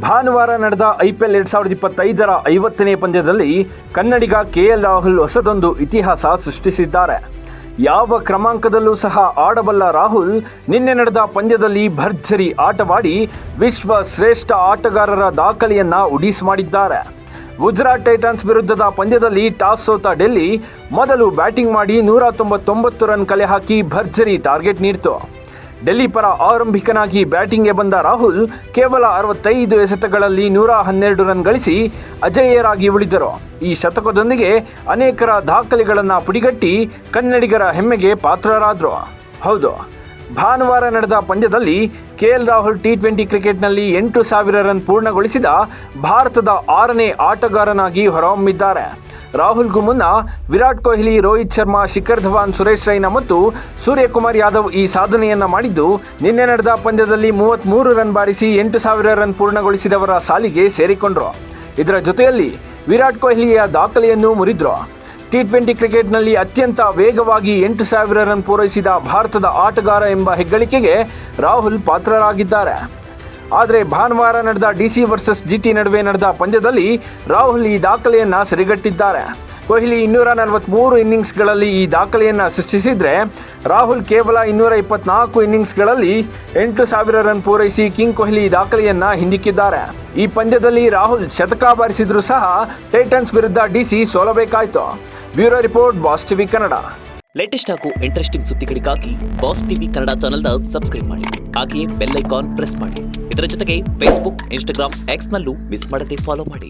ಭಾನುವಾರ ನಡೆದ ಐಪಿಎಲ್ 2025ರ 50ನೇ ಪಂದ್ಯದಲ್ಲಿ ಕನ್ನಡಿಗ ಕೆಎಲ್ ರಾಹುಲ್ ಹೊಸದೊಂದು ಇತಿಹಾಸ ಸೃಷ್ಟಿಸಿದ್ದಾರೆ. ಯಾವ ಕ್ರಮಾಂಕದಲ್ಲೂ ಸಹ ಆಡಬಲ್ಲ ರಾಹುಲ್ ನಿನ್ನೆ ನಡೆದ ಪಂದ್ಯದಲ್ಲಿ ಭರ್ಜರಿ ಆಟವಾಡಿ ವಿಶ್ವ ಶ್ರೇಷ್ಠ ಆಟಗಾರರ ದಾಖಲೆಯನ್ನು ಉಡೀಸ್ ಮಾಡಿದ್ದಾರೆ. ಗುಜರಾತ್ ಟೈಟನ್ಸ್ ವಿರುದ್ಧದ ಪಂದ್ಯದಲ್ಲಿ ಟಾಸ್ ಸೋತ ಡೆಲ್ಲಿ ಮೊದಲು ಬ್ಯಾಟಿಂಗ್ ಮಾಡಿ 199 ರನ್ ಕಲೆ ಹಾಕಿ ಭರ್ಜರಿ ಟಾರ್ಗೆಟ್ ನೀಡಿತು. ಡೆಲ್ಲಿ ಪರ ಆರಂಭಿಕನಾಗಿ ಬ್ಯಾಟಿಂಗ್ಗೆ ಬಂದ ರಾಹುಲ್ ಕೇವಲ 65 ಎಸೆತಗಳಲ್ಲಿ 112 ರನ್ ಗಳಿಸಿ ಅಜೇಯರಾಗಿ ಉಳಿದರು. ಈ ಶತಕದೊಂದಿಗೆ ಅನೇಕರ ದಾಖಲೆಗಳನ್ನು ಪುಡಿಗಟ್ಟಿ ಕನ್ನಡಿಗರ ಹೆಮ್ಮೆಗೆ ಪಾತ್ರರಾದರು. ಹೌದು, ಭಾನುವಾರ ನಡೆದ ಪಂದ್ಯದಲ್ಲಿ ಕೆಎಲ್ ರಾಹುಲ್ T20 ಕ್ರಿಕೆಟ್ನಲ್ಲಿ 8,000 ರನ್ ಪೂರ್ಣಗೊಳಿಸಿದ ಭಾರತದ 6ನೇ ಆಟಗಾರನಾಗಿ ಹೊರಹೊಮ್ಮಿದ್ದಾರೆ. ರಾಹುಲ್ಗೂ ಮುನ್ನ ವಿರಾಟ್ ಕೊಹ್ಲಿ, ರೋಹಿತ್ ಶರ್ಮಾ, ಶಿಖರ್ ಧವನ್, ಸುರೇಶ್ ರೈನಾ ಮತ್ತು ಸೂರ್ಯಕುಮಾರ್ ಯಾದವ್ ಈ ಸಾಧನೆಯನ್ನು ಮಾಡಿದ್ದು, ನಿನ್ನೆ ನಡೆದ ಪಂದ್ಯದಲ್ಲಿ 33 ರನ್ ಬಾರಿಸಿ 8,000 ರನ್ ಪೂರ್ಣಗೊಳಿಸಿದವರ ಸಾಲಿಗೆ ಸೇರಿಕೊಂಡರು. ಇದರ ಜೊತೆಯಲ್ಲಿ ವಿರಾಟ್ ಕೊಹ್ಲಿಯ ದಾಖಲೆಯನ್ನು ಮುರಿದ್ರು. T20 ಕ್ರಿಕೆಟ್ನಲ್ಲಿ ಅತ್ಯಂತ ವೇಗವಾಗಿ 8,000 ರನ್ ಪೂರೈಸಿದ ಭಾರತದ ಆಟಗಾರ ಎಂಬ ಹೆಗ್ಗಳಿಕೆಗೆ ರಾಹುಲ್ ಪಾತ್ರರಾಗಿದ್ದಾರೆ. ಆದರೆ ಭಾನುವಾರ ನಡೆದ DC ವರ್ಸಸ್ GT ನಡುವೆ ನಡೆದ ಪಂದ್ಯದಲ್ಲಿ ರಾಹುಲ್ ಈ ದಾಖಲೆಯನ್ನು ಸರಿಗಟ್ಟಿದ್ದಾರೆ. ಕೊಹ್ಲಿ 243 ಇನ್ನಿಂಗ್ಸ್ಗಳಲ್ಲಿ ಈ ದಾಖಲೆಯನ್ನು ಸೃಷ್ಟಿಸಿದರೆ, ರಾಹುಲ್ ಕೇವಲ 224 ಇನ್ನಿಂಗ್ಸ್ಗಳಲ್ಲಿ 8,000 ರನ್ ಪೂರೈಸಿ ಕಿಂಗ್ ಕೊಹ್ಲಿ ದಾಖಲೆಯನ್ನು ಹಿಂದಿಕ್ಕಿದ್ದಾರೆ. ಈ ಪಂದ್ಯದಲ್ಲಿ ರಾಹುಲ್ ಶತಕ ಬಾರಿಸಿದ್ರೂ ಸಹ ಟೈಟನ್ಸ್ ವಿರುದ್ಧ DC ಸೋಲಬೇಕಾಯಿತು. Bureau report, Boss TV Kannada. Latest ಹಾಗೂ ಇಂಟ್ರೆಸ್ಟಿಂಗ್ ಸುದ್ದಿಗಳಿಗಾಗಿ ಬಾಸ್ ಟಿವಿ ಕನ್ನಡ ಚಾನೆಲ್ನ ಸಬ್ಸ್ಕ್ರೈಬ್ ಮಾಡಿ. ಹಾಗೆಯೇ ಬೆಲ್ ಐಕಾನ್ ಪ್ರೆಸ್ ಮಾಡಿ. ಇದರ ಜೊತೆಗೆ ಫೇಸ್ಬುಕ್, ಇನ್ಸ್ಟಾಗ್ರಾಮ್, ಎಕ್ಸ್ನಲ್ಲೂ ಮಿಸ್ ಮಾಡದೆ ಫಾಲೋ ಮಾಡಿ.